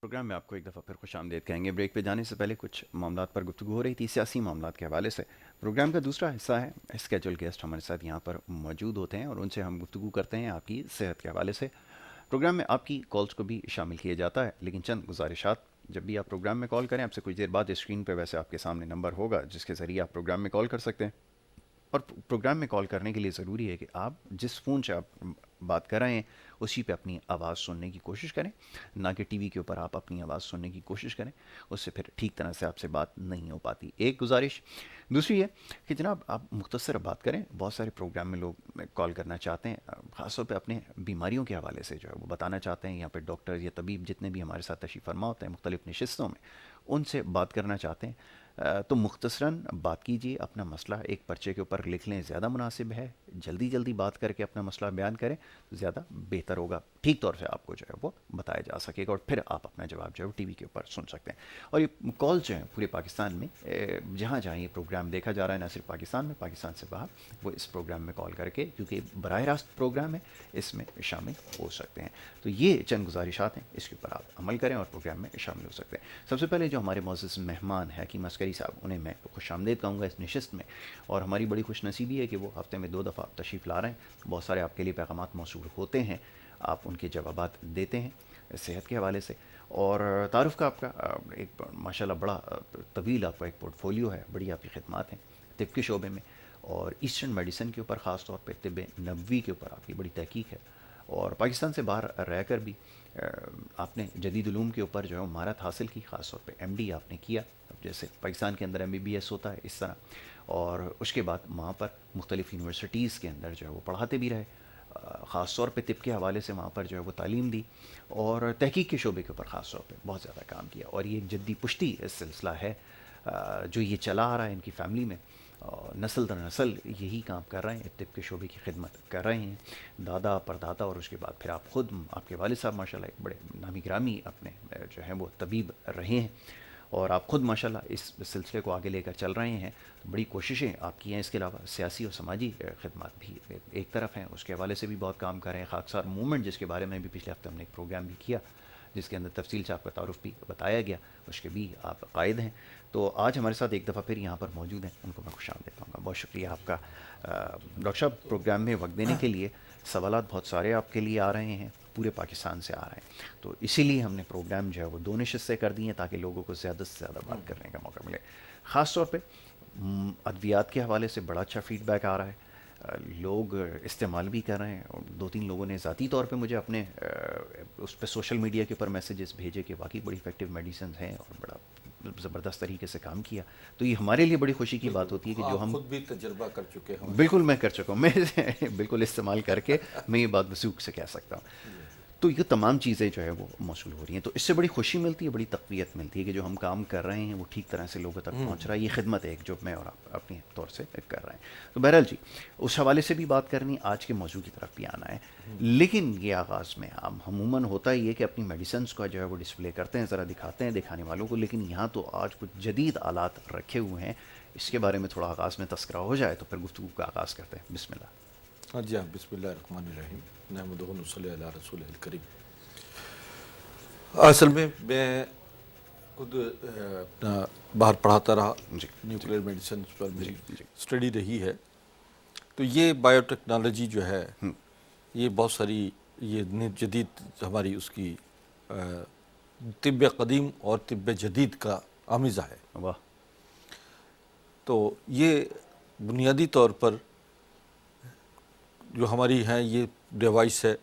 Programme میں آپ کو ایک دفعہ پھر خوش آمدید کہیں گے. بریک پہ جانے سے پہلے کچھ معاملات پر گفتگو ہو رہی تھی سیاسی معاملات کے حوالے سے. پروگرام کا دوسرا حصہ ہے اسکیجول گیسٹ ہمارے ساتھ یہاں پر موجود ہوتے ہیں اور ان سے ہم گفتگو کرتے ہیں آپ کی صحت کے حوالے سے. پروگرام میں آپ کی کالز کو بھی شامل کیا جاتا ہے, لیکن چند گزارشات. جب بھی آپ پروگرام میں کال کریں, آپ سے کچھ دیر بعد اسکرین پہ ویسے آپ کے سامنے نمبر ہوگا جس کے ذریعے آپ پروگرام میں کال کر سکتے ہیں. اور پروگرام میں کال کرنے کے لیے ضروری ہے کہ آپ جس فون سے آپ بات کر رہے ہیں اسی پہ اپنی آواز سننے کی کوشش کریں, نہ کہ ٹی وی کے اوپر آپ اپنی آواز سننے کی کوشش کریں, اس سے پھر ٹھیک طرح سے آپ سے بات نہیں ہو پاتی. ایک گزارش. دوسری ہے کہ جناب آپ مختصر بات کریں. بہت سارے پروگرام میں لوگ کال کرنا چاہتے ہیں, خاص طور پہ اپنے بیماریوں کے حوالے سے جو ہے وہ بتانا چاہتے ہیں. یہاں پہ ڈاکٹر یا طبیب جتنے بھی ہمارے ساتھ تشریف فرما ہوتے ہیں مختلف نشستوں میں, ان سے بات کرنا چاہتے ہیں تو مختصراً بات کیجیے. اپنا مسئلہ ایک پرچے کے اوپر لکھ لیں, زیادہ مناسب ہے. جلدی جلدی بات کر کے اپنا مسئلہ بیان کریں تو زیادہ بہتر ہوگا, ٹھیک طور سے آپ کو جو ہے وہ بتایا جا سکے گا, اور پھر آپ اپنا جواب جو ہے وہ ٹی وی کے اوپر سن سکتے ہیں. اور یہ کال جو ہیں پورے پاکستان میں جہاں جہاں یہ پروگرام دیکھا جا رہا ہے, نہ صرف پاکستان میں, پاکستان سے باہر, وہ اس پروگرام میں کال کر کے, کیونکہ براہ راست پروگرام ہے, اس میں شامل ہو سکتے ہیں. تو یہ چند گزارشات ہیں, اس کے اوپر آپ عمل کریں اور پروگرام میں شامل ہو سکتے ہیں. سب سے پہلے جو ہمارے معزز مہمان ہیں حکیم عسکری صاحب, انہیں میں خوش آمدید کہوں گا اس نشست میں. اور ہماری بڑی خوش نصیبی ہے کہ وہ ہفتے میں 2 دفعہ تشریف لا رہے ہیں. بہت سارے آپ کے لیے پیغامات موصول ہوتے ہیں, آپ ان کے جوابات دیتے ہیں صحت کے حوالے سے. اور تعارف کا آپ کا ایک ماشاءاللہ بڑا طویل آپ کا ایک پورٹ فولیو ہے, بڑی آپ کی خدمات ہیں طب کے شعبے میں, اور ایسٹرن میڈیسن کے اوپر, خاص طور پہ طب نبوی کے اوپر آپ کی بڑی تحقیق ہے. اور پاکستان سے باہر رہ کر بھی آپ نے جدید علوم کے اوپر جو ہے مہارت حاصل کی, خاص طور پہ ایم ڈی آپ نے کیا, جیسے پاکستان کے اندر MBBS ہوتا ہے اس طرح. اور اس کے بعد وہاں پر مختلف یونیورسٹیز کے اندر جو ہے وہ پڑھاتے بھی رہے, خاص طور پہ طب کے حوالے سے وہاں پر جو ہے وہ تعلیم دی, اور تحقیق کے شعبے کے اوپر خاص طور پہ بہت زیادہ کام کیا. اور یہ ایک جدی پشتی سلسلہ ہے جو یہ چلا آ رہا ہے ان کی فیملی میں, نسل در نسل یہی کام کر رہے ہیں, طب کے شعبے کی خدمت کر رہے ہیں, دادا پردادا, اور اس کے بعد پھر آپ خود, آپ کے والد صاحب ماشاءاللہ ایک بڑے نامی گرامی اپنے جو ہیں وہ طبیب رہے ہیں, اور آپ خود ماشاءاللہ اس سلسلے کو آگے لے کر چل رہے ہیں. بڑی کوششیں آپ کی ہیں. اس کے علاوہ سیاسی اور سماجی خدمات بھی ایک طرف ہیں, اس کے حوالے سے بھی بہت کام کر رہے ہیں. خاکسار موومنٹ جس کے بارے میں بھی پچھلے ہفتے ہم نے ایک پروگرام بھی کیا جس کے اندر تفصیل سے آپ کا تعارف بھی بتایا گیا, اس کے بھی آپ قائد ہیں. تو آج ہمارے ساتھ ایک دفعہ پھر یہاں پر موجود ہیں, ان کو میں خوش آمدید کہوں گا. بہت شکریہ آپ کا ڈاکٹر صاحب پروگرام میں وقت دینے کے لیے. سوالات بہت سارے آپ کے لیے آ رہے ہیں, پورے پاکستان سے آ رہے ہیں, تو اسی لیے ہم نے پروگرام جو ہے وہ 2 نشستیں کر دی ہیں تاکہ لوگوں کو زیادہ سے زیادہ بات کرنے کا موقع ملے. خاص طور پہ ادویات کے حوالے سے بڑا اچھا فیڈ بیک آ رہا ہے, لوگ استعمال بھی کر رہے ہیں. اور 2-3 لوگوں نے ذاتی طور پہ مجھے اپنے اس پہ سوشل میڈیا کے اوپر میسیجز بھیجے کہ واقعی بڑی افیکٹو میڈیسنز ہیں اور بڑا زبردست طریقے سے کام کیا. تو یہ ہمارے لیے بڑی خوشی کی بات ہوتی ہے کہ جو آپ ہم خود بھی تجربہ کر چکے ہیں. بالکل میں کر چکا ہوں, میں بالکل استعمال کر کے میں یہ بات وثوق سے کہہ سکتا ہوں. تو یہ تمام چیزیں جو ہے وہ موصول ہو رہی ہیں, تو اس سے بڑی خوشی ملتی ہے, بڑی تقویت ملتی ہے کہ جو ہم کام کر رہے ہیں وہ ٹھیک طرح سے لوگوں تک پہنچ رہا ہے. یہ خدمت ہے ایک جو میں اور آپ اپنے طور سے کر رہے ہیں. تو بہرحال جی, اس حوالے سے بھی بات کرنی, آج کے موضوع کی طرف بھی آنا ہے. لیکن یہ آغاز میں ہم عموماً ہوتا ہی ہے کہ اپنی میڈیسنس کا جو ہے وہ ڈسپلے کرتے ہیں, ذرا دکھاتے ہیں دکھانے والوں کو. لیکن یہاں تو آج کچھ جدید آلات رکھے ہوئے ہیں, اس کے بارے میں تھوڑا آغاز میں تذکرہ ہو جائے تو پھر گفتگو کا آغاز کرتے ہیں. بسم اللہ. ہاں جی, ہاں, بسم اللہ الرحمن الرحیم. نحمدہ و نصلی علی رسول الکریم. اصل میں خود اپنا باہر پڑھاتا رہا, جی نیوکلیئر میڈیسن پر جی میری جی اسٹڈی رہی ہے. تو یہ بایو ٹیکنالوجی جو ہے یہ بہت ساری یہ جدید ہماری اس کی طب قدیم اور طب جدید کا آمیزہ ہے. واہ. تو یہ بنیادی طور پر جو ہماری ہیں یہ ڈیوائس ہے,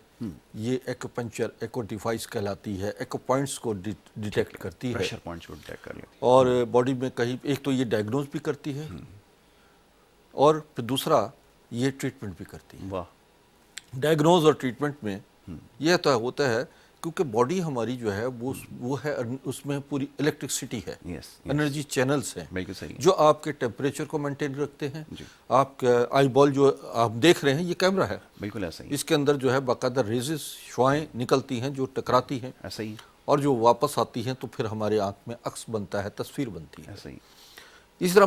یہ ایکوپنچر ایکو ڈیوائس کہلاتی ہے. ایکو پوائنٹس کو ڈیٹیکٹ کرتی ہے پریشر پوائنٹس کو ڈیٹیکٹ کر لیتی اور باڈی میں کہیں ایک تو یہ ڈائگنوز بھی کرتی ہے اور پھر دوسرا یہ ٹریٹمنٹ بھی کرتی ہے. واہ. ڈائگنوز اور ٹریٹمنٹ میں یہ تو ہوتا ہے کیونکہ باڈی ہماری جو ہے وہ ہے, اس میں پوری الیکٹرکسٹی ہے, یس انرجی چینلز ہیں بالکل صحیح. جو آپ کے ٹیمپریچر کو مینٹین رکھتے ہیں. جی آپ کا آئی بال جو آپ دیکھ رہے ہیں یہ کیمرہ ہے, بالکل ایسا ہی اس کے اندر جو ہے باقاعدہ ریزز شعائیں نکلتی ہیں جو ٹکراتی ہیں ایسا ہی اور جو واپس آتی ہیں تو پھر ہمارے آنکھ میں عکس بنتا ہے, تصویر بنتی ہے. ایسا ہی. اس طرح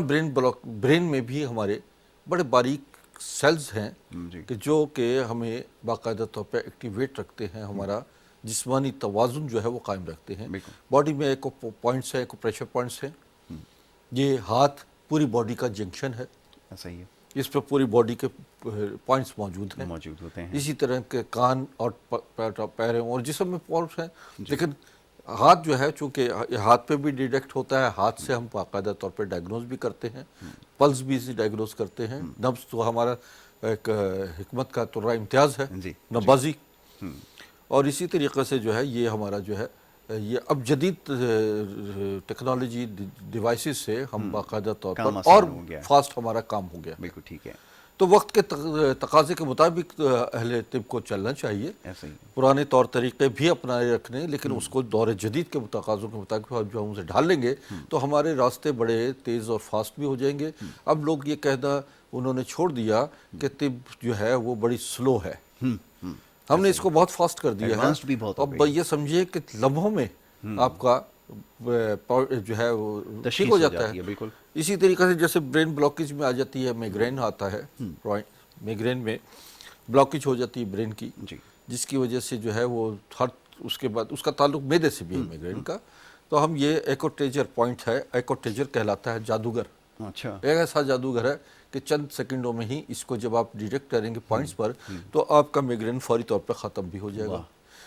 برین میں بھی ہمارے بڑے باریک سیلز ہیں جی کہ جو کہ ہمیں باقاعدہ طور پہ ایکٹیویٹ رکھتے ہیں ہمارا جسمانی توازن جو ہے وہ قائم رکھتے ہیں. بالکل. باڈی میں ایک پوائنٹس ہیں, ایک پریشر پوائنٹس ہیں. یہ ہاتھ پوری باڈی کا جنکشن ہے, ایسا ہی ہے, اس پہ پوری باڈی کے پوائنٹس موجود ہیں. موجود ہوتے ہیں. اسی طرح کے کان اور پیر ہیں اور جسم میں پورس ہیں. لیکن ہاتھ جو ہے چونکہ ہاتھ پہ بھی ڈیٹیکٹ ہوتا ہے, ہاتھ سے ہم باقاعدہ طور پہ ڈائگنوز بھی کرتے ہیں, پلس بھی اسے ڈائگنوز کرتے ہیں. نبض تو ہمارا ایک حکمت کا ترہ امتیاز ہے, جی, نبضی. اور اسی طریقے سے جو ہے یہ ہمارا جو ہے یہ اب جدید ٹیکنالوجی ڈیوائسز سے ہم باقاعدہ طور کام پر آسان اور ہو گیا ہے. فاسٹ ہمارا کام ہو گیا. بالکل ٹھیک ہے. تو وقت کے تقاضے کے مطابق اہل طب کو چلنا چاہیے, ایسا ہی. پرانے طور طریقے بھی اپنائے رکھنے, لیکن اس کو دور جدید کے تقاضوں کے مطابق جو ہم اسے ڈھال لیں گے تو ہمارے راستے بڑے تیز اور فاسٹ بھی ہو جائیں گے. اب لوگ یہ کہنا انہوں نے چھوڑ دیا کہ طب جو ہے وہ بڑی سلو ہے, ہم نے اس کو بہت فاسٹ کر دیا ہے. ایڈوانسڈ بھی بہت ہو اب گئی. یہ سمجھیے کہ لمحوں میں آپ کا جو ہے وہ ٹھیک تشخیص ہو جاتا ہے. بالکل. اسی طریقے سے جیسے برین بلاکیج میں آ جاتی ہے, میگرین آتا ہے, میگرین میں بلاکیج ہو جاتی ہے برین کی, جی, جس کی وجہ سے جو ہے وہ ہر اس کے بعد اس کا تعلق معدے سے بھی ہے میگرین کا. تو ہم یہ ایکوٹیجر پوائنٹ ہے, ایکوٹیجر کہلاتا ہے جادوگر. اچھا. ایک ایسا جادوگر ہے کہ چند سیکنڈوں میں ہی اس کو جب آپ ڈیٹیکٹ کریں گے پوائنٹس پر تو آپ کا میگرین فوری طور پہ ختم بھی ہو جائے گا.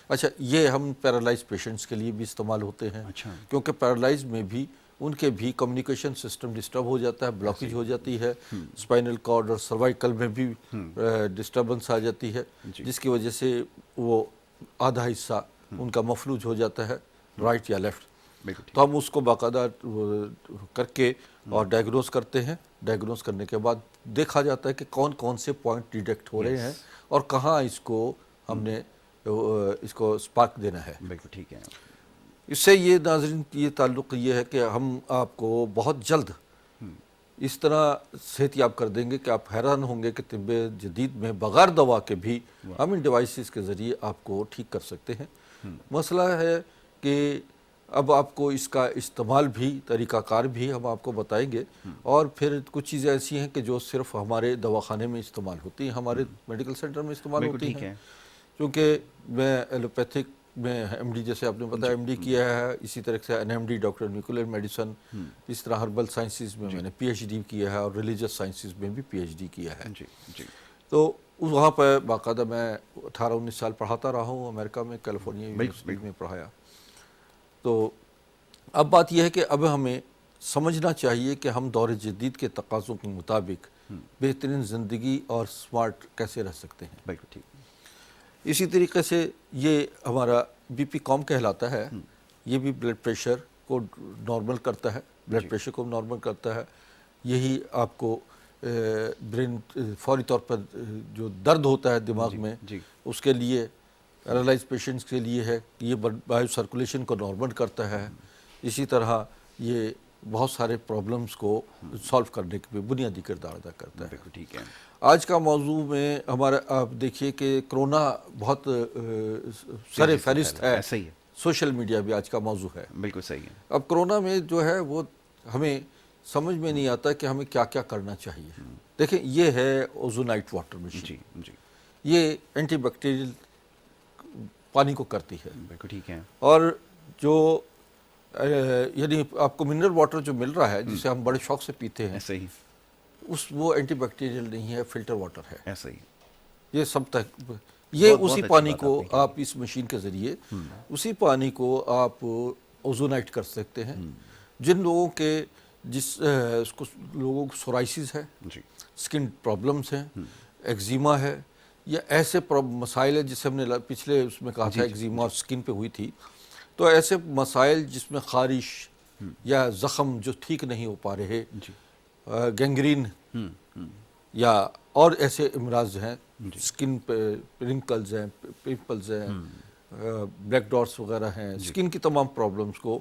اچھا, یہ ہم پیرالائز پیشنٹس کے لیے بھی استعمال ہوتے ہیں, کیونکہ پیرالائز میں بھی ان کے بھی کمیونیکیشن سسٹم ڈسٹرب ہو جاتا ہے, بلاکیج ہو جاتی ہے, اسپائنل کارڈ اور سروائکل میں بھی ڈسٹربنس آ جاتی ہے, جس کی وجہ سے وہ آدھا حصہ ان کا مفلوج ہو جاتا ہے, رائٹ یا لیفٹ. تو ہم اس کو باقاعدہ کر کے اور ڈائگنوز کرتے ہیں. ڈائگنوز کرنے کے بعد دیکھا جاتا ہے کہ کون کون سے پوائنٹ ڈیٹیکٹ ہو رہے ہیں اور کہاں اس کو ہم نے اس کو سپارک دینا ہے. بالکل ٹھیک ہے. اس سے یہ ناظرین یہ تعلق یہ ہے کہ ہم آپ کو بہت جلد اس طرح صحت یاب کر دیں گے کہ آپ حیران ہوں گے کہ طب جدید میں بغیر دوا کے بھی ہم ان ڈیوائسز کے ذریعے آپ کو ٹھیک کر سکتے ہیں. مسئلہ ہے کہ اب آپ کو اس کا استعمال بھی, طریقہ کار بھی ہم آپ کو بتائیں گے, اور پھر کچھ چیزیں ایسی ہیں کہ جو صرف ہمارے دواخانے میں استعمال ہوتی ہیں, ہمارے میڈیکل سینٹر میں استعمال ہوتی ہیں. کیونکہ میں ایلوپیتھک میں ایم ڈی, جیسے آپ نے بتایا ایم ڈی کیا ہے, اسی طرح سے N M D doctor nuclear medicine, اس طرح ہربل سائنسز میں میں نے پی ایچ ڈی کیا ہے, اور ریلیجس سائنسز میں بھی پی ایچ ڈی کیا ہے. تو وہاں پہ باقاعدہ میں 18-19 سال پڑھاتا رہا ہوں امریکہ میں, کیلیفورنیا یونیورسٹی میں پڑھایا. تو اب بات یہ ہے کہ اب ہمیں سمجھنا چاہیے کہ ہم دور جدید کے تقاضوں کے مطابق بہترین زندگی اور سمارٹ کیسے رہ سکتے ہیں. بالکل ٹھیک. اسی طریقے سے یہ ہمارا بی پی کام کہلاتا ہے, یہ بھی بلڈ پریشر کو نارمل کرتا ہے, بلڈ پریشر کو نارمل کرتا ہے. یہی آپ کو برین فوری طور پر جو درد ہوتا ہے دماغ میں, اس کے لیے پیرالائز پیشنٹس کے لیے ہے, یہ بایو سرکولیشن کو نارمل کرتا ہے. اسی طرح یہ بہت سارے پرابلمس کو سالو کرنے کے بنیادی کردار ادا کرتا ہے. ٹھیک ہے. آج کا موضوع میں ہمارا آپ دیکھیے کہ کرونا بہت سر فہرست ہے, سوشل میڈیا بھی آج کا موضوع ہے. بالکل صحیح ہے. اب کرونا میں جو ہے وہ ہمیں سمجھ میں نہیں آتا کہ ہمیں کیا کیا کرنا چاہیے. دیکھیں, یہ ہے اوزونائٹ واٹر مشین, یہ اینٹی بیکٹیریل پانی کو کرتی ہے. بالکل ٹھیک ہے. اور جو یعنی آپ کو منرل واٹر جو مل رہا ہے جسے ہم بڑے شوق سے پیتے ہیں, صحیح, وہ اینٹی بیکٹیریل نہیں ہے, فلٹر واٹر ہے. ایسا ہی. یہ سب تک یہ اسی پانی کو آپ اس مشین کے ذریعے اسی پانی کو آپ اوزونائٹ کر سکتے ہیں. جن لوگوں کے لوگوں کو سورائسس ہے, سکن پرابلمس ہیں, ایگزیما ہے, یا ایسے مسائل ہیں جسے ہم نے پچھلے اس میں کہا تھا ایگزیما اور سکن پہ ہوئی تھی, تو ایسے مسائل جس میں خارش یا زخم جو ٹھیک نہیں ہو پا رہے, گینگرین یا اور ایسے امراض ہیں, سکن پہ رنکلز ہیں, پمپلز ہیں, بلیک ڈاٹس وغیرہ ہیں, سکن کی تمام پرابلمس کو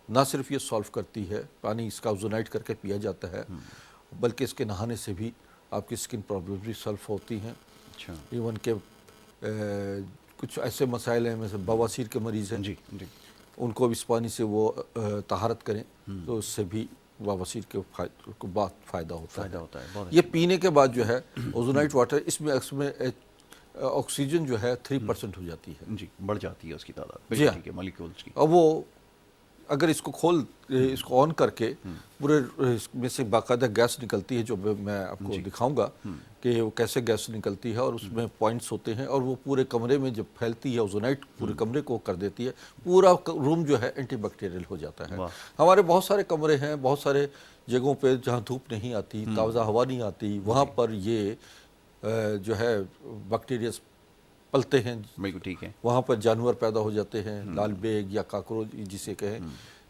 نہ صرف یہ سالو کرتی ہے, پانی اس کا اوزونائٹ کر کے پیا جاتا ہے, بلکہ اس کے نہانے سے بھی آپ کی سکن پرابلمس بھی سالو ہوتی ہیں. ایون کہ کچھ ایسے مسائل ہیں جیسے بواسیر کے مریض ہیں, ان کو اس پانی سے وہ طہارت کریں تو اس سے بھی بواسیر کے کو بہت فائدہ ہوتا ہے. یہ پینے کے بعد جو ہے اوزونائٹ واٹر, اس میں آکسیجن جو ہے 3% ہو جاتی ہے. جی بڑھ جاتی ہے اس کی تعداد. جی بالکل ہاں. ٹھیک ہے. مالیکولز کی. اور وہ اگر اس کو آن کر کے پورے اس میں سے باقاعدہ گیس نکلتی ہے جو میں آپ کو دکھاؤں گا کہ وہ کیسے گیس نکلتی ہے, اور اس میں پوائنٹس ہوتے ہیں, اور وہ پورے کمرے میں جب پھیلتی ہے اوزونائٹ پورے کمرے کو کر دیتی ہے, پورا روم جو ہے اینٹی بیکٹیریل ہو جاتا ہے. ہمارے بہت سارے کمرے ہیں, بہت سارے جگہوں پہ جہاں دھوپ نہیں آتی, تازہ ہوا نہیں آتی, وہاں پر یہ جو ہے بیکٹیریاز پلتے ہیں. بالکل ٹھیک ہے. وہاں پر جانور پیدا ہو جاتے ہیں, لال بیگ یا کاکروچ جسے کہیں,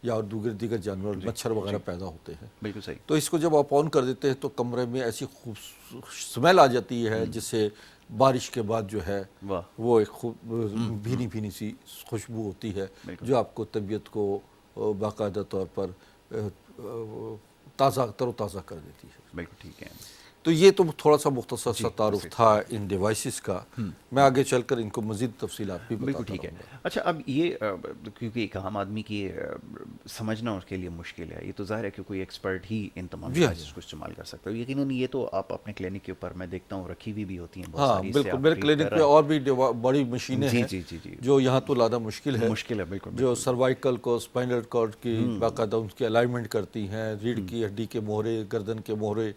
یا دیگر جانور مچھر وغیرہ پیدا ہوتے ہیں. بالکل صحیح. تو اس کو جب آپ آن کر دیتے ہیں تو کمرے میں ایسی خوب سمیل آ جاتی ہے جس سے بارش کے بعد جو ہے وہ ایک خوب بھینی بھینی سی خوشبو ہوتی ہے جو آپ کو طبیعت کو باقاعدہ طور پر تر و تازہ کر دیتی ہے. بالکل ٹھیک ہے. تو یہ تو تھوڑا سا مختصر سا تعارف تھا ان ڈیوائسز کا. میں آگے چل کر ان کو مزید تفصیلات بھی بتاتا ہوں. بالکل ٹھیک ہے. اچھا اب یہ کیونکہ ایک عام آدمی کی سمجھنا اس کے لیے مشکل ہے, یہ تو ظاہر ہے کہ کوئی ایکسپرٹ ہی ان تمام ڈیوائسز کو استعمال کر سکتا ہے. یقیناً یہ تو آپ اپنے کلینک کے اوپر میں دیکھتا ہوں رکھی ہوئی بھی ہوتی ہیں بہت ساری. بالکل میرے کلینک پہ اور بھی بڑی مشینیں ہیں جو یہاں تو لانا مشکل ہے. بالکل. جو سروائکل کو اسپائنل کارڈ کی باقاعدہ ان کی الائنمنٹ کرتی ہیں, ریڑھ کی ہڈی کے مہرے, گردن کے مہرے,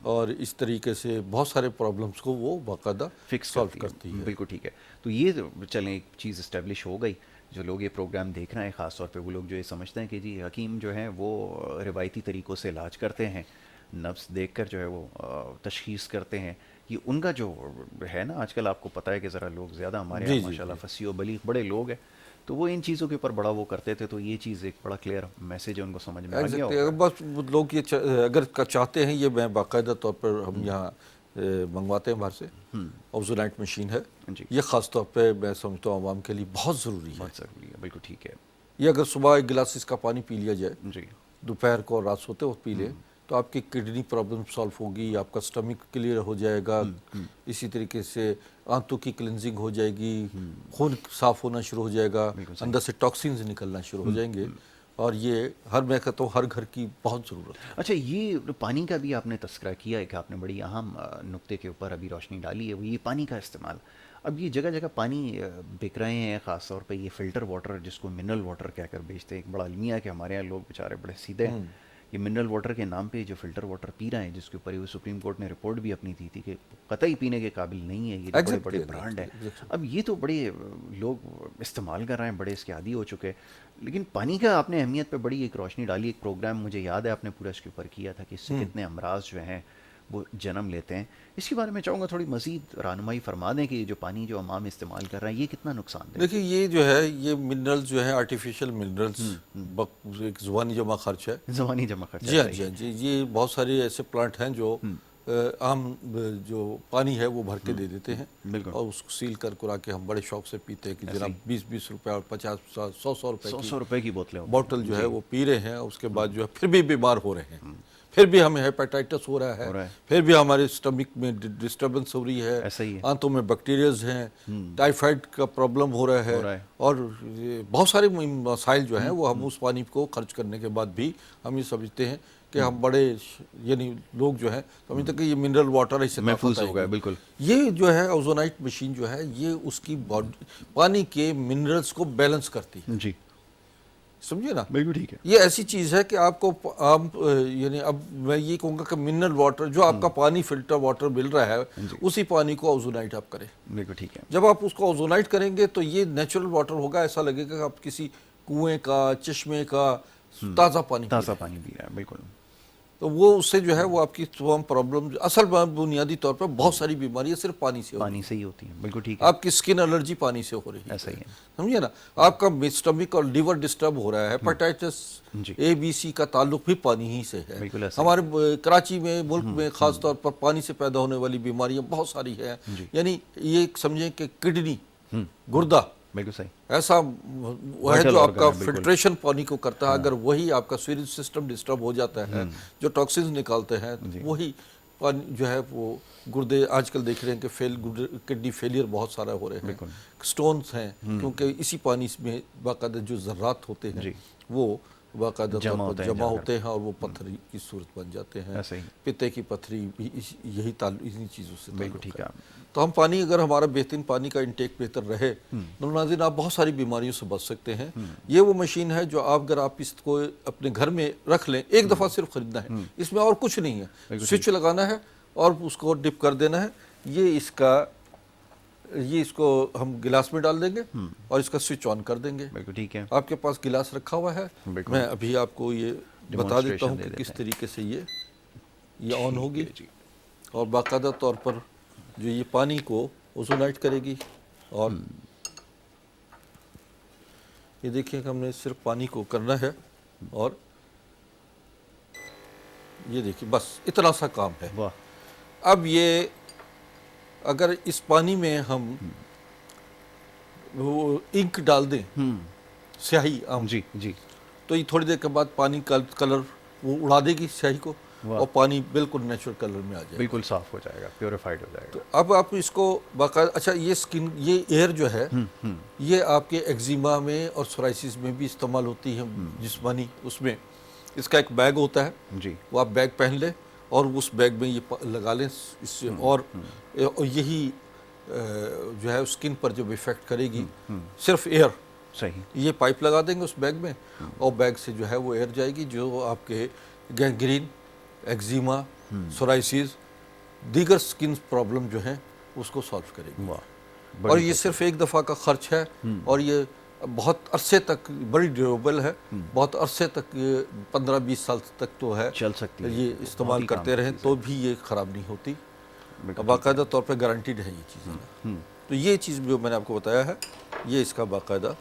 اور اس طریقے سے بہت سارے پرابلمس کو وہ باقاعدہ سالو کرتی ہے. بالکل ٹھیک ہے. تو یہ چلیں ایک چیز اسٹیبلش ہو گئی. جو لوگ یہ پروگرام دیکھ رہے ہیں خاص طور پہ وہ لوگ جو یہ سمجھتے ہیں کہ جی حکیم جو ہیں وہ روایتی طریقوں سے علاج کرتے ہیں, نبض دیکھ کر جو ہے وہ تشخیص کرتے ہیں, یہ ان کا جو ہے نا آج کل آپ کو پتہ ہے کہ ذرا لوگ زیادہ ہمارے یہاں ماشاء اللہ فصیح و بلیغ بڑے لوگ ہیں, تو وہ ان چیزوں کے اوپر بڑا وہ کرتے تھے. تو یہ چیز ایک بڑا کلیئر میسیج ہے ان کو سمجھ میں آ گیا ہوگا. بس لوگ یہ اگر چاہتے ہیں, یہ میں باقاعدہ طور پر ہم یہاں منگواتے ہیں باہر سے. اوزونائٹ مشین ہے, یہ خاص طور پہ میں سمجھتا ہوں عوام کے لیے بہت ضروری ہے. بہت ضروری ہے. بالکل ٹھیک ہے. یہ اگر صبح ایک گلاس اس کا پانی پی لیا جائے, جی دوپہر کو اور رات سوتے وقت پی لے, تو آپ کی کڈنی پرابلم سالو ہوگی, آپ کا سٹمک کلیئر ہو جائے گا, اسی طریقے سے آنتوں کی کلینزنگ ہو جائے گی, خون صاف ہونا شروع ہو جائے گا, اندر سے ٹاکسینز نکلنا شروع ہو جائیں گے, اور یہ میں کہتا ہوں ہر گھر کی بہت ضرورت ہے. اچھا یہ پانی کا بھی آپ نے تذکرہ کیا ہے کہ آپ نے بڑی اہم نقطے کے اوپر ابھی روشنی ڈالی ہے, وہ یہ پانی کا استعمال. اب یہ جگہ جگہ پانی بک رہے ہیں, خاص طور پہ یہ فلٹر واٹر جس کو منرل واٹر کہہ کر بیچتے ہیں. ایک بڑا المیہ ہے کہ ہمارے یہاں لوگ بیچارے بڑے سیدھے ہیں, یہ منرل واٹر کے نام پہ جو فلٹر واٹر پی رہے ہیں, جس کے اوپر یہ سپریم کورٹ نے رپورٹ بھی اپنی دی تھی کہ قطعی پینے کے قابل نہیں ہے, یہ بڑے بڑے برانڈ ہیں. اب یہ تو بڑے لوگ استعمال کر رہے ہیں, بڑے اس کے عادی ہو چکے. لیکن پانی کا آپ نے اہمیت پہ بڑی ایک روشنی ڈالی. ایک پروگرام مجھے یاد ہے آپ نے پورا اس کے اوپر کیا تھا کہ اس سے کتنے امراض جو ہیں وہ جنم لیتے ہیں. اس کے بارے میں چاہوں گا تھوڑی مزید رہنمائی فرما دیں کہ یہ جو پانی جو عوام استعمال کر رہے ہیں یہ کتنا نقصان دہ. دیکھیے یہ جو ہے یہ منرلز جو ہے آرٹیفیشیل منرلز, ایک زبانی جمع خرچ ہے. زبانی جمع خرچ. جی ہاں جی ہاں جی. یہ بہت سارے ایسے پلانٹ ہیں جو عام جو پانی ہے وہ بھر کے دے دیتے ہیں, اور اس کو سیل کر کرا کے ہم بڑے شوق سے پیتے ہیں کہ جناب 20 روپے اور 50 100 روپے کی بوتل جو ہے وہ پی رہے ہیں. اس کے بعد جو ہے پھر بھی بیمار ہو رہے ہیں, پھر بھی ہمیں ہیپاٹائٹس ہو رہا ہے, پھر بھی ہمارے سٹمک میں ڈسٹربنس ہو رہی ہے, آنتوں میں بیکٹیریاز ہیں, ٹائیفائڈ کا پرابلم ہو رہا ہے, اور بہت سارے مسائل جو ہیں وہ ہم اس پانی کو خرچ کرنے کے بعد بھی ہم یہ سمجھتے ہیں کہ ہم بڑے یعنی لوگ جو ہیں سمجھتے ہیں کہ یہ منرل واٹر اس سے محفوظ ہو گیا. بالکل. یہ جو ہے اوزونائٹ مشین جو ہے یہ اس کی پانی کے منرلز کو بیلنس کرتی ہے. جی سمجھے نا. بالکل ٹھیک ہے. یہ ایسی چیز ہے کہ آپ کو یعنی اب میں یہ کہوں گا کہ منرل واٹر جو آپ کا پانی فلٹر واٹر مل رہا ہے اسی پانی کو اوزونائٹ آپ کریں. بالکل ٹھیک ہے. جب آپ اس کو اوزونائٹ کریں گے تو یہ نیچرل واٹر ہوگا, ایسا لگے گا کہ آپ کسی کنویں کا, چشمے کا تازہ پانی پی رہا ہے. بالکل. تو وہ اس سے جو ہے وہ آپ کی تمام پرابلم اصل بنیادی طور پر بہت ساری بیماریاں صرف پانی سے ہی ہوتی ہیں. بالکل ٹھیک ہے. آپ کی اسکن الرجی پانی سے ہو رہی ہے. ایسا ہی ہے. سمجھے نا. آپ کا سٹمک اور لیور ڈسٹرب ہو رہا ہے, ہیپاٹائٹس ABC کا تعلق بھی پانی ہی سے ہے. ہمارے کراچی میں ملک میں خاص طور پر پانی سے پیدا ہونے والی بیماریاں بہت ساری ہیں. یعنی یہ سمجھیں کہ کڈنی, گردہ, بالکل صحیح, ایسا وہ ہے جو آپ کا فلٹریشن پانی کو کرتا ہے. اگر وہی آپ کا سیوریج سسٹم ڈسٹرب ہو جاتا ہے, جو ٹاکسنز نکالتے ہیں, وہی پانی جو ہے وہ گردے آج کل دیکھ رہے ہیں کہ کڈنی فیلئر بہت سارا ہو رہے ہیں, سٹونز ہیں, کیونکہ اسی پانی میں باقاعدہ جو ذرات ہوتے ہیں وہ باقاعدہ جمع طور ہوتے پر ہیں جمع جا کر۔ ہوتے ہیں اور وہ پتھر کی صورت بن جاتے ہیں۔ ایسے ہی پتے کی پتھری بھی یہی انہی چیزوں سے بالکل تعلق ٹھیک ہے۔ ہے۔ تو ہم پانی، اگر ہمارا بہترین پانی کا انٹیک بہتر رہے تو ناظرین آپ بہت ساری بیماریوں سے بچ سکتے ہیں۔ یہ وہ مشین ہے جو اگر آپ اس کو اپنے گھر میں رکھ لیں، ایک دفعہ صرف خریدنا ہے، اس میں اور کچھ نہیں ہے، سوئچ لگانا ہے اور اس کو ڈپ کر دینا ہے۔ یہ اس کو ہم گلاس میں ڈال دیں گے اور اس کا سوئچ آن کر دیں گے۔ بالکل ٹھیک ہے، آپ کے پاس گلاس رکھا ہوا ہے، بالکل میں ابھی آپ کو یہ بتا دیتا ہوں ڈیمونسٹریشن دے کہ دیتے کس ہیں۔ طریقے سے یہ آن ٹھیک ہوگی ہے جی، اور باقاعدہ طور پر جو یہ پانی کو اوزونائٹ کرے گی۔ اور یہ دیکھیں کہ ہم نے صرف پانی کو کرنا ہے اور یہ دیکھیں بس اتنا سا کام ہے۔ واہ، اب یہ اگر اس پانی میں ہم وہ انک ڈال دیں، سیاہی عام، جی جی، تو یہ تھوڑی دیر کے بعد پانی کا کلر وہ اڑا دے گی سیاہی کو، واہ، اور پانی بالکل نیچرل کلر میں آ جائے گا۔ بالکل صاف ہو جائے گا، پیوریفائڈ ہو جائے تو گا۔ اب آپ اس کو باقاعدہ، اچھا یہ ایئر جو ہے یہ آپ کے ایگزیما میں اور سورائسس میں بھی استعمال ہوتی ہے جسمانی، اس میں اس کا ایک بیگ ہوتا ہے، جی، وہ آپ بیگ پہن لیں اور اس بیگ میں یہ لگا لیں اس سے، اور یہی جو ہے اسکن پر جب افیکٹ کرے گی صرف ایئر، صحیح، یہ پائپ لگا دیں گے اس بیگ میں اور بیگ سے جو ہے وہ ایئر جائے گی جو آپ کے گینگرین، ایگزیما، سورائسس، دیگر سکن پرابلم جو ہیں اس کو سالو کرے گی۔ واہ، اور یہ صرف ایک دفعہ کا خرچ ہے اور یہ بہت عرصے تک بڑی ڈیوریبل ہے، بہت عرصے تک 15-20 سال تک تو ہے، چل سکتی ہے، یہ بہت استعمال ہی کام کرتے کی رہیں چیز ہے۔ تو بھی یہ خراب نہیں ہوتی، بالکل باقاعدہ طور پہ گارنٹیڈ ہے یہ چیزیں۔ تو یہ چیز جو میں نے آپ کو بتایا ہے یہ اس کا باقاعدہ،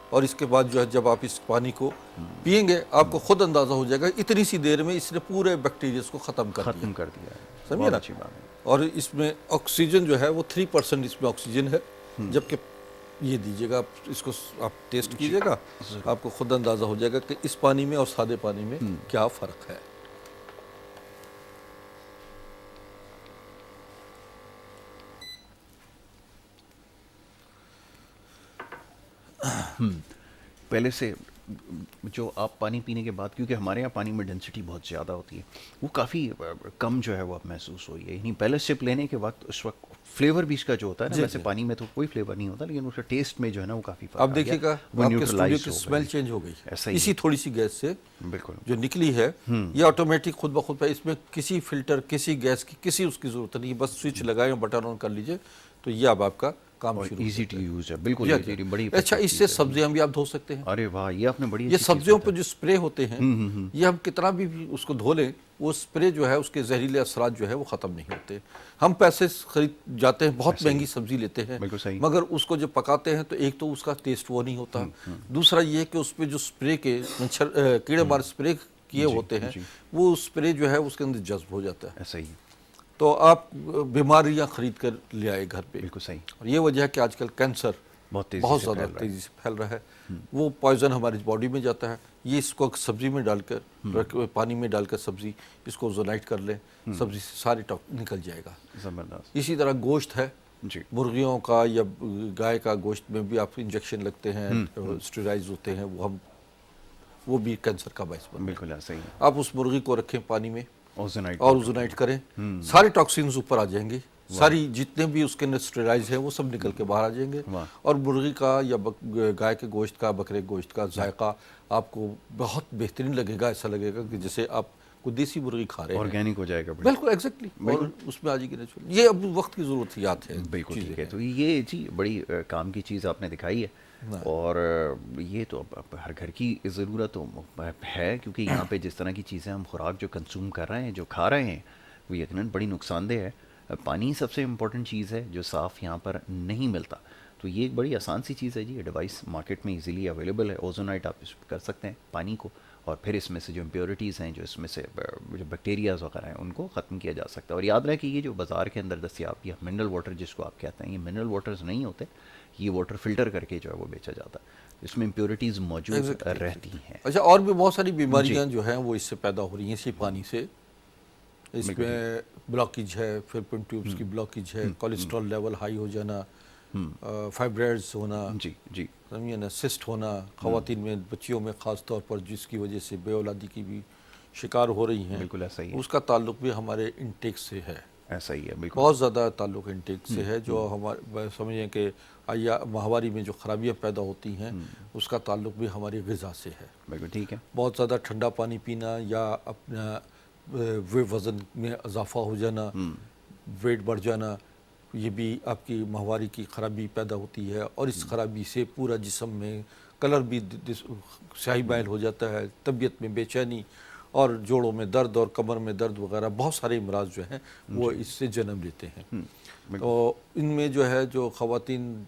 اور اس کے بعد جو ہے جب آپ اس پانی کو پئیں گے آپ کو خود اندازہ ہو جائے گا اتنی سی دیر میں اس نے پورے بیکٹیریاز کو ختم کر دیا، ختم کر دیا ہے، سمجھے بہت نا؟ اچھی بات ہے۔ اور اس میں آکسیجن جو ہے وہ 3% اس میں آکسیجن ہے، جبکہ یہ دیجیے گا آپ اس کو آپ ٹیسٹ کیجیے گا، آپ کو خود اندازہ ہو جائے گا کہ اس پانی میں اور سادے پانی میں کیا فرق ہے۔ پہلے سے جو آپ پانی پینے کے بعد، کیونکہ ہمارے یہاں پانی میں ڈینسٹی بہت زیادہ ہوتی ہے، وہ کافی کم جو ہے وہ اب محسوس ہوئی ہے، یعنی پہلے سپ لینے کے وقت اس وقت فلیور بھی اس کا جو ہوتا ہے نا، ویسے پانی میں تو کوئی فلیور نہیں ہوتا لیکن اس کا ٹیسٹ میں جو ہے نا وہ کافی فرق آپ دیکھیے گا وہ آپ کے اسٹوڈیو نیوٹرلائز کی ہو اسمیل گئی، چینج ہو گئی ایسا ہی اسی تھوڑی سی گیس سے بالکل جو نکلی ہے، یہ آٹومیٹک خود بخود پہ، اس میں کسی فلٹر، کسی گیس کی کسی اس کی ضرورت نہیں، بس سوئچ لگائیں بٹن آن کر لیجئے تو یہ اب آپ کا کام شروع ایزی ٹو یوز ہے، بالکل ہے۔ ایزی، بڑی اچھا اس سے سبزیاں بھی آپ دھو سکتے ہیں، ارے واہ، یہ آپ نے بڑی یہ اچھی چیز سبزیوں پہ بتائی۔ جو سپرے ہوتے ہیں یہ ہم کتنا بھی اس کو دھو لیں وہ سپرے جو ہے اس کے زہریلے اثرات جو ہے وہ ختم نہیں ہوتے۔ ہم پیسے خرید جاتے ہیں، بہت مہنگی سبزی لیتے ہیں، بالکل صحیح، مگر اس کو جب پکاتے ہیں تو ایک تو اس کا ٹیسٹ وہ نہیں ہوتا، دوسرا یہ ہے کہ اس پہ جو سپرے کے کیڑے مار سپرے کیے ہوتے ہیں وہ سپرے جو ہے اس کے اندر جذب ہو جاتا ہے، ایسا ہی، تو آپ بیماریاں خرید کر لے آئے گھر پہ۔ بالکل صحیح، اور یہ وجہ ہے کہ آج کل کینسر بہت بہت زیادہ تیزی سے پھیل رہا ہے، وہ پوائزن ہماری باڈی میں جاتا ہے۔ یہ اس کو سبزی میں ڈال کر، پانی میں ڈال کر سبزی اس کو اوزونائٹ کر لیں، سبزی سے ساری ٹاک نکل جائے گا۔ زبردست، اسی طرح گوشت ہے، جی، مرغیوں کا یا گائے کا گوشت میں بھی آپ انجیکشن لگتے ہیں، اسٹیرائز ہوتے ہیں، وہ بھی کینسر کا باعث بنتے ہیں۔ بالکل ایسا ہی، آپ اس مرغی کو رکھیں پانی میں اوزونائٹ اور اوزونائٹ کریں، سارے ٹاکسینز اوپر آ جائیں گے، ساری جتنے بھی اس کے اندر اسٹیرائز ہیں وہ سب نکل کے باہر آ جائیں گے، اور مرغی کا یا گائے کے گوشت کا، بکرے کے گوشت کا ذائقہ آپ کو بہت بہترین لگے گا، ایسا لگے گا کہ جیسے آپ کوئی دیسی مرغی کھا رہے ہیں، آرگینک ہو جائے گا، بالکل ایگزیکٹلی، اور اس میں آ جائے گی نیچرل۔ یہ اب وقت کی ضرورت ہے، بالکل ٹھیک ہے۔ تو یہ جی بڑی کام کی چیز آپ نے دکھائی ہے، اور یہ تو اب ہر گھر کی ضرورت ہے، کیونکہ یہاں پہ جس طرح کی چیزیں ہم خوراک جو کنزیوم کر رہے ہیں، جو کھا رہے ہیں، وہ یقیناً بڑی نقصان دہ ہے۔ پانی سب سے امپورٹنٹ چیز ہے جو صاف یہاں پر نہیں ملتا، تو یہ ایک بڑی آسان سی چیز ہے جی، یہ ڈیوائس مارکیٹ میں ایزیلی اویلیبل ہے، اوزونائٹ آپ اس کر سکتے ہیں پانی کو، اور پھر اس میں سے جو امپیورٹیز ہیں، جو اس میں سے جو بیکٹیریاز وغیرہ ہیں ان کو ختم کیا جا سکتا ہے۔ اور یاد رہے کہ یہ جو بازار کے اندر دستیاب یہ منرل واٹر جس کو آپ کہتے ہیں، یہ منرل واٹرز نہیں ہوتے، یہ واٹر فلٹر کر کے جو ہے وہ بیچا جاتا ہے، اس میں امپیورٹیز موجود رہتی ہیں۔ اچھا اور بھی بہت ساری بیماریاں جو ہیں وہ اس سے پیدا ہو رہی ہیں، اسی پانی سے، اس میں بلاکیج ہے، فلپن ٹیوبس کی بلاکیج ہے، کولیسٹرول لیول ہائی ہو جانا، فائبرائڈز ہونا، جی جی، سمجھے نا، سسٹ ہونا خواتین میں، بچیوں میں خاص طور پر، جس کی وجہ سے بے اولادی کی بھی شکار ہو رہی ہیں، بالکل ایسا ہی ہے، اس کا تعلق بھی ہمارے انٹیک سے ہے، ایسا ہی ہے بالکل، بہت زیادہ تعلق انٹیک سے ہے، جو ہمارے سمجھیں کہ ماہواری میں جو خرابیاں پیدا ہوتی ہیں اس کا تعلق بھی ہماری غذا سے ہے۔ بالکل ٹھیک ہے، بہت زیادہ ٹھنڈا پانی پینا یا اپنا وزن میں اضافہ ہو جانا، ویٹ بڑھ جانا، یہ بھی آپ کی ماہواری کی خرابی پیدا ہوتی ہے، اور اس خرابی سے پورا جسم میں کلر بھی سیاہی بائل ہو جاتا ہے، طبیعت میں بے چینی، اور جوڑوں میں درد اور کمر میں درد وغیرہ بہت سارے امراض جو ہیں وہ اس سے جنم لیتے ہیں۔ تو ان میں جو ہے جو خواتین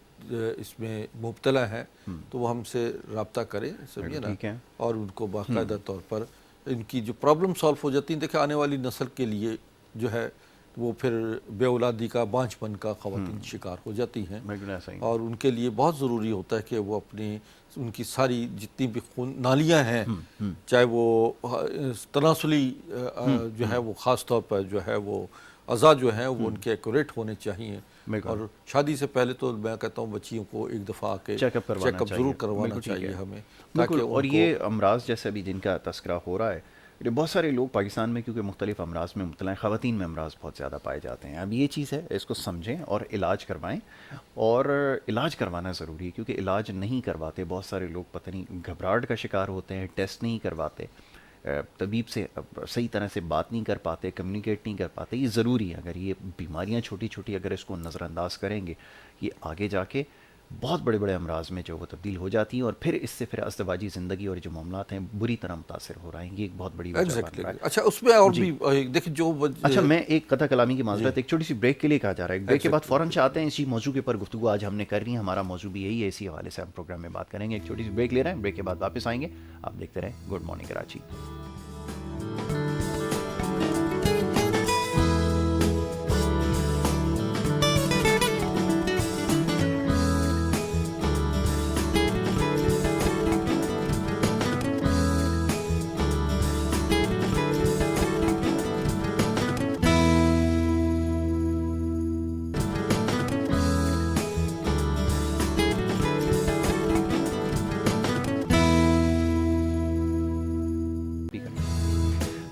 اس میں مبتلا ہیں تو وہ ہم سے رابطہ کریں، سمجھے نا، ٹھیک ہے، اور ان کو باقاعدہ طور پر ان کی جو پرابلم سالو ہو جاتی ہیں۔ دیکھیں آنے والی نسل کے لیے جو ہے وہ پھر بے اولادی کا، بانجھ پن کا خواتین شکار ہو جاتی ہیں، بالکل ایسا ہی، اور ان کے لیے بہت ضروری ہوتا ہے کہ وہ اپنے ان کی ساری جتنی بھی خون نالیاں ہیں، چاہے وہ تناسلی جو ہے وہ خاص طور پر جو ہے وہ اعضاء جو ہیں وہ ان کے ایکوریٹ ہونے چاہیے، بالکل، اور شادی سے پہلے تو میں کہتا ہوں بچیوں کو ایک دفعہ آ کے چیک اپ کروانا چیک اپ چاہیے، ضرور کروانا بالکل ٹھیک چاہیے ہے، ہمیں، بالکل، تاکہ اور ان کو یہ امراض جیسے ابھی جن کا تذکرہ ہو رہا ہے، یہ بہت سارے لوگ پاکستان میں کیونکہ مختلف امراض میں مبتلا ہیں، خواتین میں امراض بہت زیادہ پائے جاتے ہیں، اب یہ چیز ہے اس کو سمجھیں اور علاج کروائیں، اور علاج کروانا ضروری ہے کیونکہ علاج نہیں کرواتے بہت سارے لوگ، پتہ نہیں گھبراہٹ کا شکار ہوتے ہیں، ٹیسٹ نہیں کرواتے، طبیب سے صحیح طرح سے بات نہیں کر پاتے، کمیونیکیٹ نہیں کر پاتے، یہ ضروری ہے۔ اگر یہ بیماریاں چھوٹی چھوٹی اگر اس کو نظر انداز کریں گے، یہ آگے جا کے بہت بڑے بڑے امراض میں جو وہ تبدیل ہو جاتی ہیں، اور پھر اس سے پھر ازدواجی زندگی اور جو معاملات ہیں بری طرح متاثر ہو رہے ہیں، یہ ایک بہت بڑی وجہ بن ایگزیکٹلی۔ رہا ہے۔ اچھا، اس میں اور جی، بھی دیکھیں جو اچھا میں ایک قطع کلامی کی معذرت، جی ایک چھوٹی سی بریک کے لیے کہا جا رہا ہے، ایک بریک کے بعد فوراً ایگزیکٹلی، چاہتے ہیں اسی موضوع کے اوپر گفتگو آج ہم نے کرنی ہے، ہمارا موضوع بھی یہی ہے، اسی حوالے سے ہم پروگرام میں بات کریں گے، ایک چھوٹی سی بریک لے رہے ہیں، بریک کے بعد واپس آئیں گے، آپ دیکھتے رہیں گڈ مارننگ کراچی۔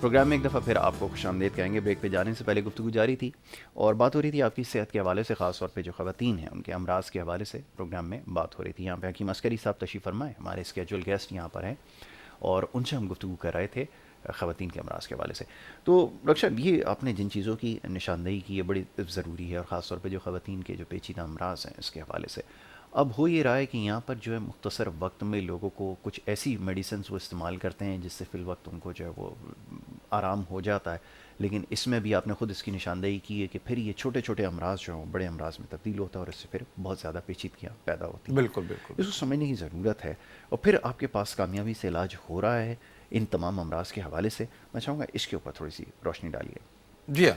پروگرام میں ایک دفعہ پھر آپ کو خوش آمدید کہیں گے۔ بریک پہ جانے سے پہلے گفتگو جاری تھی اور بات ہو رہی تھی آپ کی صحت کے حوالے سے، خاص طور پہ جو خواتین ہیں ان کے امراض کے حوالے سے پروگرام میں بات ہو رہی تھی۔ یہاں پہ حکیم عسکری صاحب تشریف فرمائے، ہمارے اسکیجول گیسٹ یہاں پر ہیں، اور ان سے ہم گفتگو کر رہے تھے خواتین کے امراض کے حوالے سے۔ تو ڈاکٹر صاحب، یہ آپ نے جن چیزوں کی نشاندہی کی ہے بڑی ضروری ہے، اور خاص طور پہ جو خواتین کے جو پیچیدہ امراض ہیں اس کے حوالے سے، اب ہو یہ رہا ہے کہ یہاں پر جو ہے مختصر وقت میں لوگوں کو کچھ ایسی میڈیسنز وہ استعمال کرتے ہیں جس سے فی الوقت ان کو جو ہے وہ آرام ہو جاتا ہے، لیکن اس میں بھی آپ نے خود اس کی نشاندہی کی ہے کہ پھر یہ چھوٹے چھوٹے امراض جو ہیں بڑے امراض میں تبدیل ہوتا ہے، اور اس سے پھر بہت زیادہ پیچیدگیاں پیدا ہوتی ہیں۔ بالکل بالکل اس کو سمجھنے کی ضرورت ہے، اور پھر آپ کے پاس کامیابی سے علاج ہو رہا ہے ان تمام امراض کے حوالے سے۔ میں چاہوں گا اس کے اوپر تھوڑی سی روشنی ڈالیے۔ جی ہاں،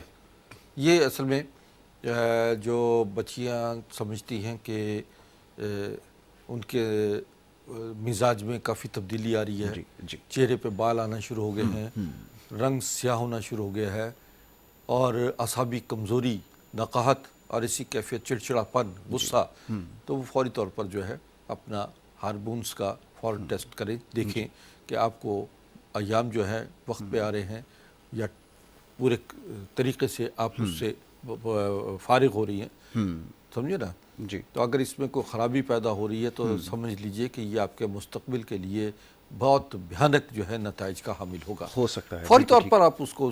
یہ اصل میں جو بچیاں سمجھتی ہیں کہ ان کے مزاج میں کافی تبدیلی آ رہی ہے، جی جی، چہرے پہ بال آنا شروع ہو گئے ہیں، رنگ سیاہ ہونا شروع ہو گیا ہے، اور اعصابی کمزوری، نقاہت، اور اسی کیفیت چڑچڑاپن، غصہ، تو وہ فوری طور پر جو ہے اپنا ہارمونز کا فوراً ٹیسٹ کریں، دیکھیں کہ آپ کو ایام جو ہے وقت پہ آ رہے ہیں یا پورے طریقے سے آپ اس سے فارغ ہو رہی ہیں، سمجھے نا۔ جی تو اگر اس میں کوئی خرابی پیدا ہو رہی ہے تو سمجھ لیجئے کہ یہ آپ کے مستقبل کے لیے بہت بھیانک جو ہے نتائج کا حامل ہوگا۔ ہو سکتا ہے، فوری بالکل طور ٹھیک، پر آپ اس کو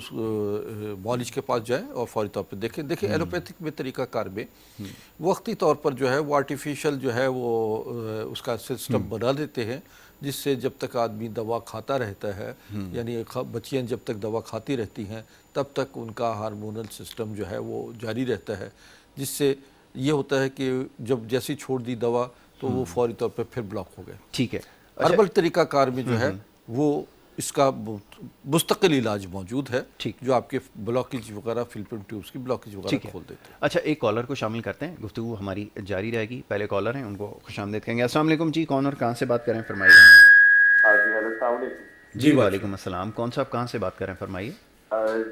معالج کے پاس جائیں اور فوری طور پہ دیکھیں ایلوپیتھک میں طریقہ کار میں وقتی طور پر جو ہے وہ آرٹیفیشل جو ہے وہ اس کا سسٹم بنا دیتے ہیں، جس سے جب تک آدمی دوا کھاتا رہتا ہے، یعنی بچیاں جب تک دوا کھاتی رہتی ہیں تب تک ان کا ہارمونل سسٹم جو ہے وہ جاری رہتا ہے، جس سے یہ ہوتا ہے کہ جب جیسی چھوڑ دی دوا تو وہ فوری طور پہ پھر بلاک ہو گئے۔ ٹھیک ہے۔ اچھا ہربل طریقہ کار میں جو ہے وہ اس کا مستقل علاج موجود ہے، ٹھیک، جو آپ کے بلاکیج وغیرہ، فلپین ٹیوبس کی بلاکیج وغیرہ ٹھیک ہے۔ کھول دیتے ہیں۔ اچھا ایک کالر کو شامل کرتے ہیں، گفتگو ہماری جاری رہے گی۔ پہلے کالر ہیں، ان کو خوش آمدید کہیں گے۔ السلام علیکم جی، کون اور کہاں سے بات کریں فرمائیے؟ جی ہیلو، السلام علیکم۔ جی وعلیکم السلام، کون صاحب کہاں سے بات کر رہے ہیں فرمائیے؟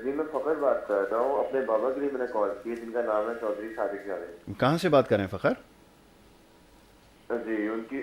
جی میں فخر بات کر رہا ہوں، اپنے بابا کے لیے میں نے کال کی ہے جن کا نام ہے چودھری صادق جاوید۔ کہاں سے بات کر رہے ہیں فخر؟ جی ان کی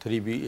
3B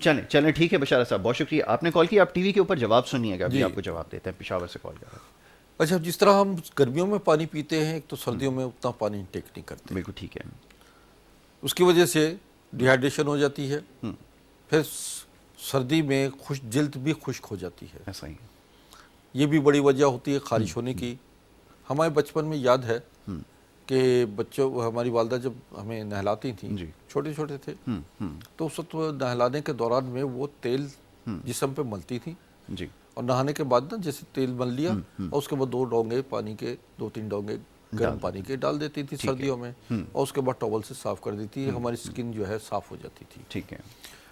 چلیں ٹھیک ہے بشارت صاحب، بہت شکریہ، آپ نے کال کی، آپ ٹی وی کے اوپر جواب سنیے گا، ابھی آپ کو جواب دیتے ہیں، پشاور سے کال کر رہے ہیں۔ اچھا، جس طرح ہم گرمیوں میں پانی پیتے ہیں، ایک تو سردیوں میں اتنا پانی انٹیک نہیں کرتے، بالکل ٹھیک ہے، اس کی وجہ سے ڈی ہائیڈریشن ہو جاتی ہے، پھر سردی میں جلد بھی خشک ہو جاتی ہے، ایسا ہی یہ بھی بڑی وجہ ہوتی ہے خارش ہونے کی۔ ہمارے بچپن میں یاد ہے کہ ہماری والدہ جب ہمیں نہلاتی تھیں، جی، چھوٹے چھوٹے تھے، تو اس وقت نہلانے کے دوران میں وہ تیل جسم پہ ملتی تھیں، جی، اور نہانے کے بعد نا جیسے تیل مل لیا اور اس کے بعد 2 ڈونگے پانی کے، 2-3 ڈونگے گرم پانی کے ڈال دیتی تھی سردیوں میں، اور اس کے بعد ٹاول سے صاف کر دیتی، ہماری سکن جو ہے صاف ہو جاتی تھی۔ ٹھیک ہے،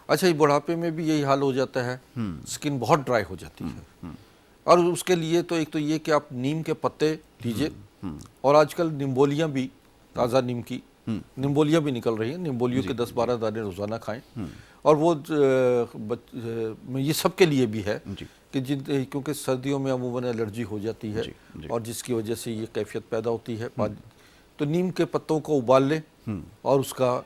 اچھا، یہ بڑھاپے میں بھی یہی حال ہو جاتا ہے، سکن بہت ڈرائی ہو جاتی ہے، اور اس کے لیے تو ایک تو یہ کہ آپ نیم کے پتے لیجئے، اور آج کل نمبولیاں بھی، تازہ نیم کی نمبولیاں بھی نکل رہی ہیں، نمبولیوں کے 10-12 دانے روزانہ کھائیں، اور وہ یہ سب کے لیے بھی ہے کہ کیونکہ سردیوں میں عموماً الرجی ہو جاتی ہے، اور جس کی وجہ سے یہ کیفیت پیدا ہوتی ہے، تو نیم کے پتوں کو ابال لیں اور اس کا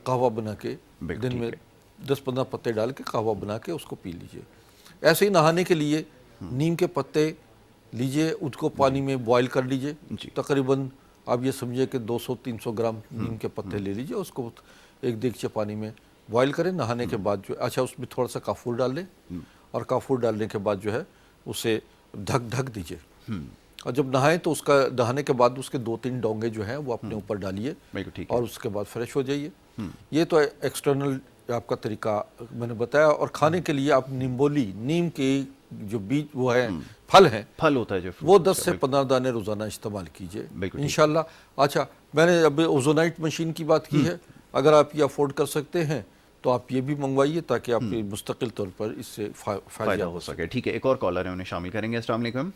قہوہ بنا کے دن میں 10-15 پتے ڈال کے قہوہ بنا کے اس کو پی لیجئے۔ ایسے ہی نہانے کے لیے نیم کے پتے لیجئے، اس کو پانی میں بوائل کر لیجئے، تقریباً آپ یہ سمجھے کہ 200-300 گرام نیم کے پتے لے لیجئے، اس کو ایک دیگچے پانی میں بوائل کریں نہانے کے بعد، جو اچھا اس میں تھوڑا سا کافور ڈال لیں، اور کافور ڈالنے کے بعد جو ہے اسے ڈھک دیجئے، اور جب نہائیں تو اس کا نہانے کے بعد اس کے 2-3 ڈونگے جو ہیں وہ اپنے اوپر ڈالیے، اور اس کے بعد فریش ہو جائیے۔ یہ تو ایکسٹرنل آپ کا طریقہ میں نے بتایا۔ اور کھانے کے لیے آپ نیم کے جو بیج وہ ہیں، پھل ہوتا ہے جو وہ 10 سے 15 دانے روزانہ استعمال کیجئے انشاءاللہ۔ اچھا، میں نے اب اوزونائٹ مشین کی بات کی ہے، اگر آپ یہ افورڈ کر سکتے ہیں تو آپ یہ بھی منگوائیے تاکہ آپ مستقل طور پر اس سے فائدہ ہو سکے۔ ٹھیک ہے، ایک اور کالر ہے، انہیں شامل کریں گے۔ السلام علیکم۔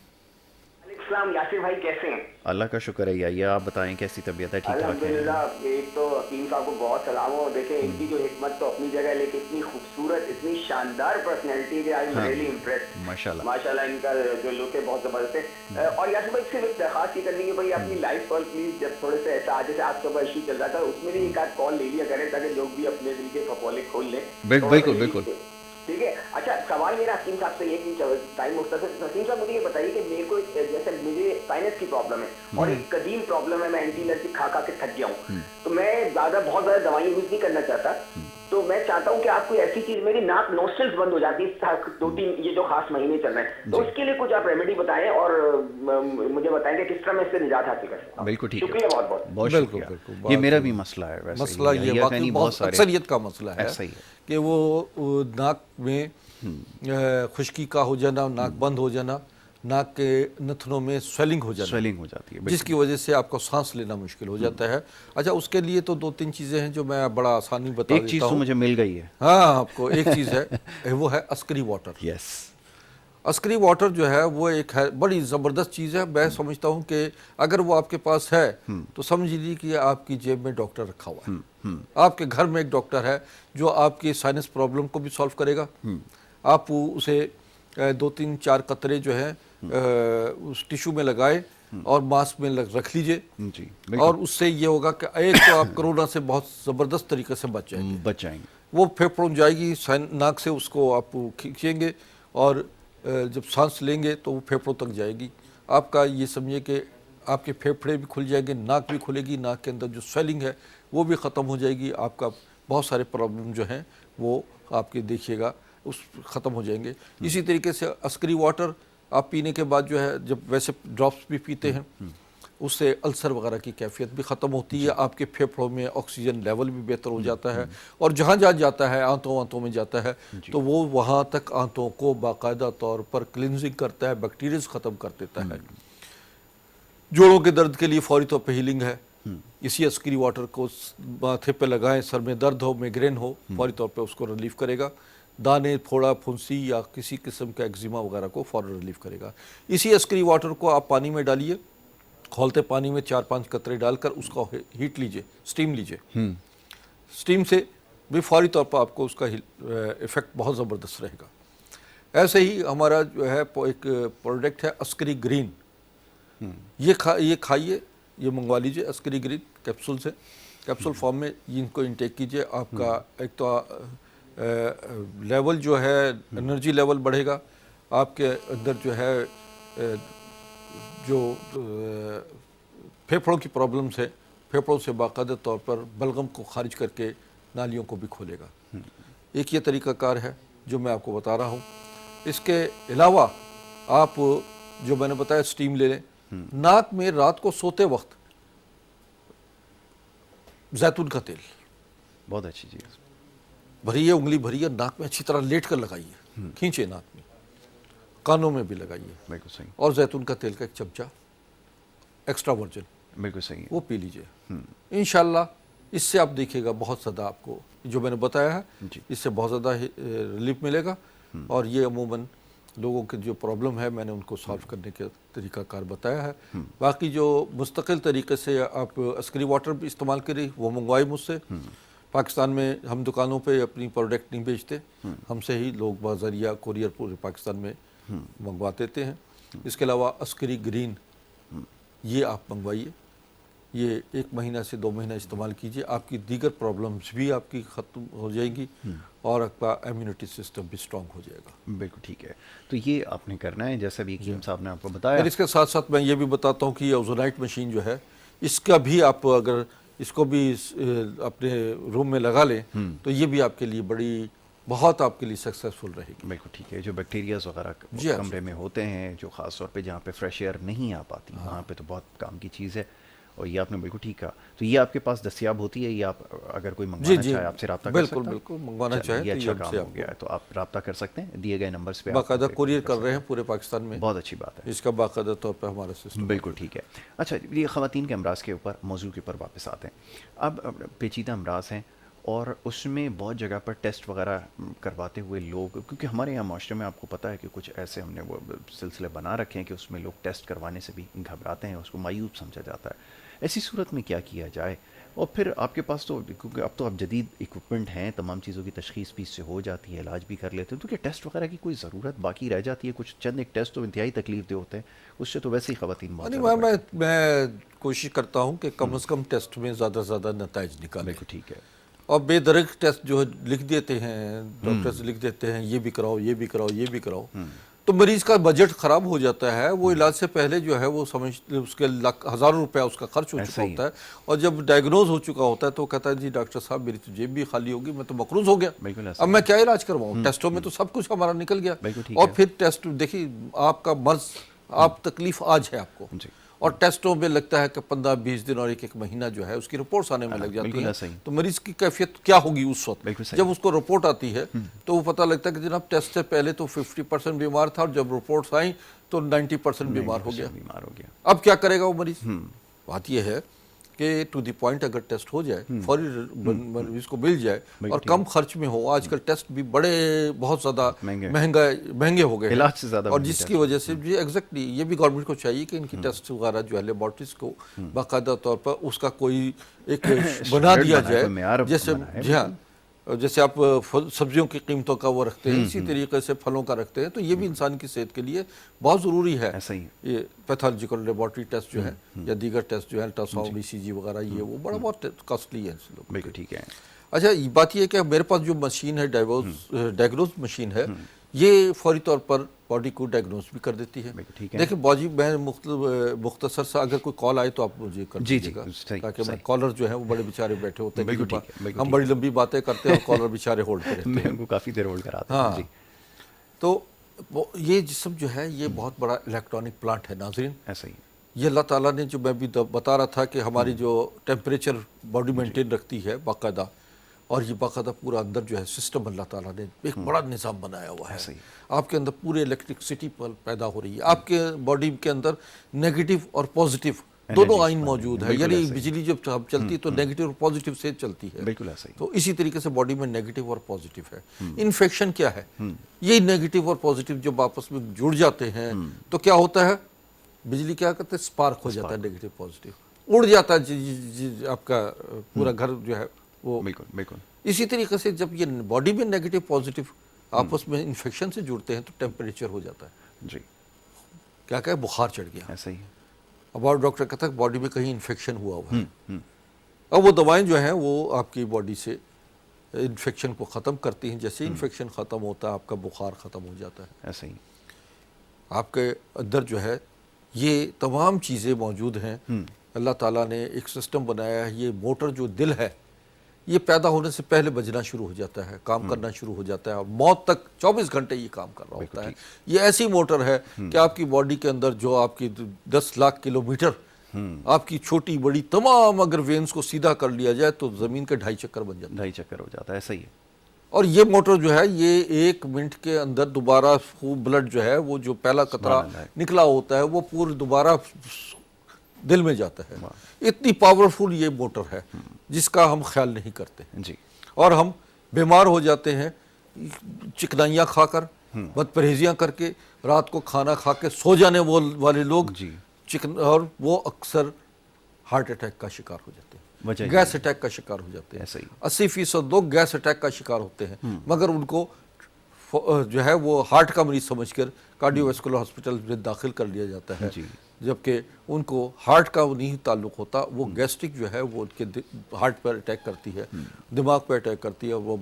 السلام، یاسر بھائی کیسے ہیں؟ اللہ کا شکر ہے، یہ آپ بتائیں کیسی طبیعت ہے؟ ٹھیک ٹھاک ہے؟ الحمدللہ۔ ایک تو حکیم صاحب کو بہت سلام ہو، دیکھیں ان کی جو حکمت تو اپنی جگہ، لیکن اتنی خوبصورت، اتنی شاندار پرسنالٹی کہ آئی ایم ریئلی امپریسڈ، ماشاءاللہ ان کا جو لک ہے بہت زبردست ہے۔ اور یاسر بھائی صرف ایک درخواست یہ کرنی ہے بھائی اپنی لائف کال پلیز، جب تھوڑے سے ایسا جیسے آپ کا ایشو چل رہا تھا اس میں بھی ایک آدھ کال لے لیا کریں تاکہ لوگ بھی اپنے دل کے پھپولے کھول لیں۔ بالکل، ٹھیک ہے۔ اچھا، سوال میرا حکیم صاحب سے یہ کہ ٹائم مختصر، حکیم صاحب مجھے یہ بتائیے کہ میرے کو جیسے مجھے سائنس کی پرابلم ہے اور ایک قدیم پرابلم ہے، میں اینٹی الرجی کھا کے تھک گیا ہوں، تو میں بہت زیادہ دوائیں یوز نہیں کرنا چاہتا، تو میں چاہتا ہوں کہ آپ کوئی ایسی چیز، میری ناک نوسٹرلز بند ہو جاتی ہے 2-3 یہ جو خاص مہینے چل رہے ہیں، تو اس کے لیے کچھ آپ ریمیڈی بتائیں اور مجھے بتائیں کہ کس طرح میں اس سے نجات حاصل کر سکتا ہوں۔ بالکل ٹھیک ہے، شکریہ بہت بہت۔ بہت شکریہ۔ یہ میرا بھی مسئلہ ہے، مسئلہ یہ واقعی بہت اکثریت کا مسئلہ ہے کہ وہ ناک میں خشکی کا ہو جانا، ناک بند ہو جانا، ناک کے نتنوں میں سویلنگ ہو جاتی ہے، جس کی وجہ سے آپ کو سانس لینا مشکل ہو جاتا ہے۔ اچھا، اس کے لیے تو 2-3 چیزیں ہیں جو میں بڑا آسانی بتا دیتا ہوں۔ ایک چیز تو مجھے مل گئی ہے، ہاں، آپ کو ایک چیز ہے، وہ ہے عسکری واٹر۔ عسکری واٹر جو ہے وہ ایک بڑی زبردست چیز ہے۔ میں سمجھتا ہوں کہ اگر وہ آپ کے پاس ہے تو سمجھ لیجیے کہ آپ کی جیب میں ڈاکٹر رکھا ہوا ہے، آپ کے گھر میں ایک ڈاکٹر ہے جو آپ کی سائنس پرابلم کو بھی سالو کرے گا۔ آپ اسے 2-3-4 قطرے جو ہیں اس ٹیشو میں لگائے اور ماسک میں رکھ لیجئے، اور اس سے یہ ہوگا کہ ایک تو آپ کرونا سے بہت زبردست طریقے سے بچ جائیں گے، وہ پھیپھڑوں جائے گی، ناک سے اس کو آپ کھینچیں گے اور جب سانس لیں گے تو وہ پھیپھڑوں تک جائے گی، آپ کا یہ سمجھے کہ آپ کے پھیپھڑے بھی کھل جائیں گے، ناک بھی کھلے گی، ناک کے اندر جو سویلنگ ہے وہ بھی ختم ہو جائے گی، آپ کا بہت سارے پرابلم جو ہیں وہ آپ کے دیکھیے گا اس ختم ہو جائیں گے۔ اسی طریقے سے عسکری واٹر آپ پینے کے بعد جو ہے، جب ویسے ڈراپس بھی پیتے ہیں، اس سے السر وغیرہ کی کیفیت بھی ختم ہوتی ہے، آپ کے پھیپھڑوں میں آکسیجن لیول بھی بہتر ہو جاتا ہے، اور جہاں جاتا ہے آنتوں میں جاتا ہے تو وہ وہاں تک آنتوں کو باقاعدہ طور پر کلینزنگ کرتا ہے، بیکٹیریاز ختم کر دیتا ہے۔ جوڑوں کے درد کے لیے فوری طور پہ ہیلنگ ہے، اسی عسکری واٹر کو ماتھے پہ لگائیں، سر میں درد ہو، میگرین ہو، فوری طور پہ اس کو ریلیف کرے گا، دانے، پھوڑا، پھنسی یا کسی قسم کا ایگزیما وغیرہ کو فوراً ریلیف کرے گا۔ اسی عسکری واٹر کو آپ پانی میں ڈالیے، کھولتے پانی میں 4-5 قطرے ڈال کر اس کو ہیٹ لیجئے، سٹیم لیجئے، سٹیم سے بھی فوری طور پر آپ کو اس کا ایفیکٹ بہت زبردست رہے گا۔ ایسے ہی ہمارا جو ہے ایک پروڈکٹ ہے عسکری گرین، یہ کھائیے، یہ منگوا لیجئے عسکری گرین کیپسول سے، کیپسول فارم میں ان کو انٹیک کیجئے، آپ کا ایک تو لیول جو ہے انرجی لیول بڑھے گا، آپ کے اندر جو ہے جو پھیپھڑوں کی پرابلمس ہے، پھیپھڑوں سے باقاعدہ طور پر بلغم کو خارج کر کے نالیوں کو بھی کھولے گا۔ ایک یہ طریقہ کار ہے جو میں آپ کو بتا رہا ہوں۔ اس کے علاوہ آپ جو میں نے بتایا سٹیم لے لیں، ناک میں رات کو سوتے وقت زیتون کا تیل بہت اچھی چیز، بھریے، انگلی بھریے، ناک میں اچھی طرح لیٹ کر لگائیے، کھینچے ناک میں، کانوں میں بھی لگائیے، بالکل صحیح، اور زیتون کا تیل کا ایک چمچہ ایکسٹرا ورجن بالکل صحیح ہے۔ وہ پی لیجئے۔ انشاءاللہ اس سے آپ دیکھیے گا بہت زیادہ آپ کو جو میں نے بتایا ہے جی۔ اس سے بہت زیادہ ریلیف ملے گا، اور یہ عموماً لوگوں کے جو پرابلم ہے میں نے ان کو سالو کرنے کے طریقہ کار بتایا ہے۔ باقی جو مستقل طریقے سے آپ عسکری واٹر بھی استعمال کریں وہ منگوائے مجھ سے۔ پاکستان میں ہم دکانوں پہ اپنی پروڈکٹ نہیں بیچتے، ہم سے ہی لوگ بذریعہ کوریئر پورے پاکستان میں منگوا دیتے ہیں۔ اس کے علاوہ عسکری گرین یہ آپ منگوائیے، یہ 1 مہینہ سے 2 مہینہ استعمال کیجئے، آپ کی دیگر پرابلمز بھی آپ کی ختم ہو جائیں گی، اور آپ کا امیونٹی سسٹم بھی اسٹرانگ ہو جائے گا۔ بالکل ٹھیک ہے، تو یہ آپ نے کرنا ہے جیسا بھی حکیم صاحب نے آپ کو بتایا۔ اور اس کے ساتھ ساتھ میں یہ بھی بتاتا ہوں کہ یہ اوزونائٹ مشین جو ہے، اس کا بھی آپ اگر اس کو بھی اپنے روم میں لگا لیں تو یہ بھی آپ کے لیے بہت آپ کے لیے سکسیسفل رہے گی۔ بالکل ٹھیک ہے، جو بیکٹیریاز وغیرہ جی ہاں، کمرے میں ہوتے ہیں، جو خاص طور پہ جہاں پہ فریش ایئر نہیں آ پاتی، وہاں پہ تو بہت کام کی چیز ہے، اور یہ آپ نے بالکل ٹھیک کہا۔ تو یہ آپ کے پاس دستیاب ہوتی ہے، یہ آپ اگر کوئی منگوانا چاہے آپ سے رابطہ کر سکتا ہے؟ بالکل بالکل، منگوانا چاہے یہ تو اچھا ہم کام سے ہو گیا ہے، تو آپ رابطہ کر سکتے ہیں دیے گئے نمبرز پہ، باقاعدہ کوریئر کر رہے ہیں پورے پاکستان میں، بہت اچھی بات ہے، اس کا باقاعدہ طور پہ ہمارا سسٹم۔ بالکل ٹھیک ہے۔ اچھا، یہ خواتین کے امراض کے اوپر موضوع کے اوپر واپس آتے ہیں۔ اب پیچیدہ امراض ہیں اور اس میں بہت جگہ پر ٹیسٹ وغیرہ کرواتے ہوئے لوگ، کیونکہ ہمارے یہاں معاشرے میں آپ کو پتہ ہے کہ کچھ ایسے ہم نے وہ سلسلے بنا رکھے ہیں کہ اس میں لوگ ٹیسٹ کروانے سے بھی گھبراتے ہیں، اس کو مایوب سمجھا جاتا ہے۔ ایسی صورت میں کیا کیا جائے؟ اور پھر آپ کے پاس تو کیونکہ اب تو اب جدید اکوپمنٹ ہیں، تمام چیزوں کی تشخیص بھی اس سے ہو جاتی ہے، علاج بھی کر لیتے ہیں، تو کیا ٹیسٹ وغیرہ کی کوئی ضرورت باقی رہ جاتی ہے؟ کچھ چند ایک ٹیسٹ تو انتہائی تکلیف دہ ہوتے ہیں، اس سے تو ویسے ہی خواتین بہت زیادہ میں کوشش کرتا ہوں کہ کم از کم ٹیسٹ میں زیادہ سے زیادہ نتائج نکالیں۔ بالکل ٹھیک ہے، اور بے درخت ٹیسٹ جو لکھ دیتے ہیں ڈاکٹرز، لکھ دیتے ہیں یہ بھی کراؤ، یہ بھی کراؤ، یہ بھی کراؤ، تو مریض کا بجٹ خراب ہو جاتا ہے۔ وہ علاج سے پہلے جو ہے وہ اس کے ہزاروں روپیہ اس کا خرچ ہو چکا ہوتا ہے، اور جب ڈائگنوز ہو چکا ہوتا ہے تو وہ کہتا ہے جی ڈاکٹر صاحب میری تو جیب بھی خالی ہوگی، میں تو مقروض ہو گیا، بالکل اب میں کیا علاج کرواؤں؟ ٹیسٹوں میں تو سب کچھ ہمارا نکل گیا۔ اور پھر ٹیسٹ دیکھیے، آپ کا مرض، آپ تکلیف آج ہے آپ کو، اور ٹیسٹوں میں لگتا ہے کہ 15-20 دن اور 1 مہینہ جو ہے اس کی رپورٹس آنے میں لگ جاتی ہیں، تو مریض کی کیفیت کیا ہوگی اس وقت جب اس کو رپورٹ آتی ہے؟ تو وہ پتہ لگتا ہے کہ جناب ٹیسٹ سے پہلے تو 50% بیمار تھا، اور جب رپورٹس آئیں تو 90% بیمار ہو گیا۔ اب کیا کرے گا وہ مریض؟ بات یہ ہے کہ ٹو دی پوائنٹ اگر ٹیسٹ ہو جائے، فوری مریض کو مل جائے، اور کم خرچ میں ہو، آج کل ٹیسٹ بھی بہت زیادہ مہنگے ہو گئے ہیں، اور جس کی وجہ سے جی ایگزیکٹلی یہ بھی گورنمنٹ کو چاہیے کہ ان کی ٹیسٹ وغیرہ جو ہے لیبارٹریز کو باقاعدہ طور پر اس کا کوئی ایک بنا دیا جائے، جیسے آپ سبزیوں کی قیمتوں کا وہ رکھتے ہیں، اسی طریقے سے پھلوں کا رکھتے ہیں، تو یہ بھی انسان کی صحت کے لیے بہت ضروری ہے۔ یہ پیتھولوجیکل لیبارٹری ٹیسٹ جو ہے یا دیگر ٹیسٹ جو ہے، الٹراساؤنڈ، ECG وغیرہ، یہ وہ بہت کاسٹلی ہے اس لوگ۔ بالکل ٹھیک ہے۔ اچھا، بات یہ ہے کہ میرے پاس جو مشین ہے ڈائگنوز مشین ہے، یہ فوری طور پر باڈی کو ڈائگنوز بھی کر دیتی ہے۔ دیکھیں باجی، میں مختصر سا اگر کوئی کال آئے تو آپ مجھے کر دیجیے گا، تاکہ میں کالر جو ہیں وہ بڑے بیچارے بیٹھے ہوتے ہیں، ہم بڑی لمبی باتیں کرتے ہیں اور کالر بیچارے ہولڈ پہ رہتے ہیں، میں ان کو کافی دیر ہولڈ کراتا ہوں۔ تو یہ جسم جو ہے یہ بہت بڑا الیکٹرانک پلانٹ ہے ناظرین، ایسا ہی یہ اللہ تعالیٰ نے جو میں بھی بتا رہا تھا کہ ہماری جو ٹیمپریچر باڈی مینٹین رکھتی ہے باقاعدہ، اور یہ باقاعدہ پورا اندر جو ہے سسٹم اللہ تعالیٰ نے ایک بڑا نظام بنایا ہوا ہے۔ آپ کے اندر پورے الیکٹرکسٹی پیدا ہو رہی ہے، آپ کے باڈی کے اندر نیگیٹو اور پازیٹیو دونوں آئین موجود ہے، یعنی بجلی جب چلتی ہے تو نیگیٹو اور پازیٹیو سے چلتی ہے، بالکل ایسا ہی۔ تو اسی طریقے سے باڈی میں نیگیٹو اور پازیٹیو ہے۔ انفیکشن کیا ہے؟ یہ نیگیٹو اور پازیٹیو جب آپس میں جڑ جاتے ہیں تو کیا ہوتا ہے؟ بجلی کیا کرتے ہیں؟ سپارک ہو جاتا ہے، نیگیٹو پازیٹیو اڑ جاتا ہے، آپ کا پورا گھر جو ہے وہ۔ بالکل اسی طریقے سے جب یہ باڈی میں نیگیٹو پازیٹیو آپس میں انفیکشن سے جڑتے ہیں تو ٹیمپریچر ہو جاتا ہے، جی، کیا کہ بخار چڑھ گیا، ایسا ہی۔ اب ڈاکٹر کہتا ہے کہ باڈی میں کہیں انفیکشن ہوا ہے، اب وہ دوائیں جو ہیں وہ آپ کی باڈی سے انفیکشن کو ختم کرتی ہیں. جیسے انفیکشن ختم ہوتا ہے آپ کا بخار ختم ہو جاتا ہے. ایسے ہی آپ کے اندر جو ہے یہ تمام چیزیں موجود ہیں. اللہ تعالیٰ نے ایک سسٹم بنایا ہے. یہ موٹر جو دل ہے یہ پیدا ہونے سے پہلے بجنا شروع ہو جاتا ہے, کام کرنا شروع ہو جاتا ہے, اور موت تک 24 گھنٹے یہ کام کر رہا ہوتا ہے. یہ ایسی موٹر ہے کہ آپ کی باڈی کے اندر جو آپ کی 10 لاکھ کلومیٹر آپ کی چھوٹی بڑی تمام اگر وینز کو سیدھا کر لیا جائے تو زمین کے 2.5 چکر بن جاتا ہے. 2.5 چکر ہو جاتا ہے. ایسا ہی ہے. اور یہ موٹر جو ہے یہ 1 منٹ کے اندر دوبارہ بلڈ جو ہے وہ جو پہلا قطرہ نکلا ہوتا ہے وہ پورا دوبارہ دل میں جاتا ہے. اتنی پاورفل یہ موٹر ہے جس کا ہم خیال نہیں کرتے. جی. اور ہم بیمار ہو جاتے ہیں چکنائیاں کھا کر, بد پرہیزیاں کر کے, رات کو کھانا کھا کے سو جانے والے لوگ جی. اور وہ اکثر ہارٹ اٹیک کا شکار ہو جاتے ہیں, گیس اٹیک کا شکار ہو جاتے ہیں. 80% لوگ گیس اٹیک کا شکار ہوتے ہیں, مگر ان کو جو ہے وہ ہارٹ کا مریض سمجھ کر کارڈیو ویسکولر ہاسپٹل میں داخل کر لیا جاتا ہے. جبکہ ان کو ہارٹ کا نہیں تعلق ہوتا, وہ گیسٹرک جو ہے وہ ان کے ہارٹ پر اٹیک کرتی ہے, دماغ پر اٹیک کرتی ہے, اور وہ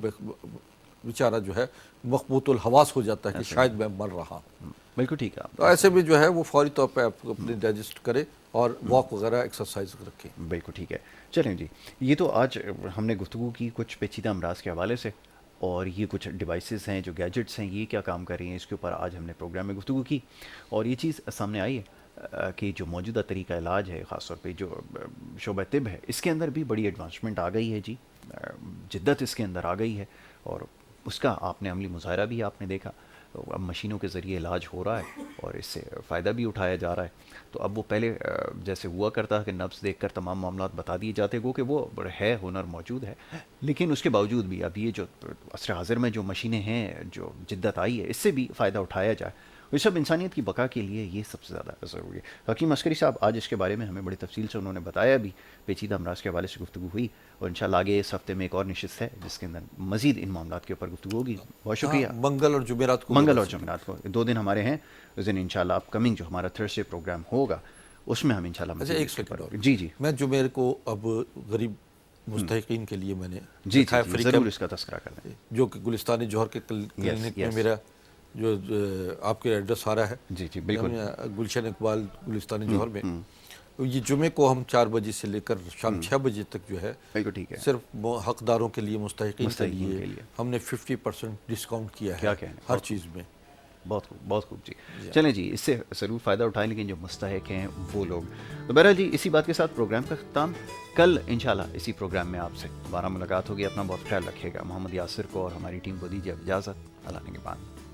بیچارہ جو ہے مخبوط الحواس ہو جاتا ہے کہ شاید میں مر رہا ہوں. بالکل ٹھیک ہے. تو ایسے میں جو ہے وہ فوری طور پہ آپ اپنے ڈائجسٹ کرے اور واک وغیرہ ایکسرسائز رکھیں. بالکل ٹھیک ہے. چلیں جی, یہ تو آج ہم نے گفتگو کی کچھ پیچیدہ امراض کے حوالے سے, اور یہ کچھ ڈیوائسز ہیں جو گیجٹس ہیں یہ کیا کام کر رہی ہیں, اس کے اوپر آج ہم نے پروگرام میں گفتگو کی. اور یہ چیز سامنے آئی ہے کہ جو موجودہ طریقہ علاج ہے, خاص طور پہ جو شعبہ طب ہے, اس کے اندر بھی بڑی ایڈوانسمنٹ آ گئی ہے جی, جدت اس کے اندر آ گئی ہے, اور اس کا آپ نے عملی مظاہرہ بھی آپ نے دیکھا. اب مشینوں کے ذریعے علاج ہو رہا ہے اور اس سے فائدہ بھی اٹھایا جا رہا ہے. تو اب وہ پہلے جیسے ہوا کرتا کہ نبض دیکھ کر تمام معاملات بتا دیے جاتے, گو کہ وہ ہے, ہنر موجود ہے, لیکن اس کے باوجود بھی اب یہ جو عصر حاضر میں جو مشینیں ہیں, جو جدت آئی ہے, اس سے بھی فائدہ اٹھایا جائے. یہ سب انسانیت کی بقا کے لیے یہ سب سے زیادہ ضروری ہے. حکیم عسکری صاحب آج اس کے بارے میں ہمیں بڑی تفصیل سے انہوں نے بتایا بھی, پیچیدہ امراض کے حوالے سے گفتگو ہوئی, اور انشاءاللہ آگے اس ہفتے میں ایک اور نشست ہے جس کے اندر مزید ان معاملات کے اوپر گفتگو ہوگی. بہت شکریہ. منگل اور جمعرات کو 2 دن ہمارے ہیں. اس دن انشاءاللہ اپ کمنگ جو ہمارا تھرسڈے پروگرام ہوگا اس میں ہم انشاءاللہ اچھا ایک سیکنڈ اور جی میں جمعرے کو اب غریب مستحقین کے لیے میں نے جی ضرور اس کا تذکرہ کر دیں, جو کہ گلستان جوہر کے کلینک میں میرا جو آپ کے ایڈریس آ رہا ہے. جی بالکل. گلشن اقبال گلستان جوہر میں یہ جمعے کو ہم 4 بجے سے لے کر شام 6 بجے تک جو ہے ٹھیک ہے, صرف حقداروں کے لیے, مستحقین کے لیے ہم نے 50% ڈسکاؤنٹ کیا ہے ہر چیز میں. بہت خوب, بہت خوب. جی چلیں جی, اس سے ضرور فائدہ اٹھائیں, لیکن جو مستحق ہیں وہ لوگ. تو بہرحال جی اسی بات کے ساتھ پروگرام کا اختتام. کل انشاءاللہ اسی پروگرام میں آپ سے دوبارہ ملاقات ہوگی. اپنا بہت خیال رکھیے گا. محمد یاسر کو اور ہماری ٹیم کو دیجیے اجازت. اللہ نگہبان.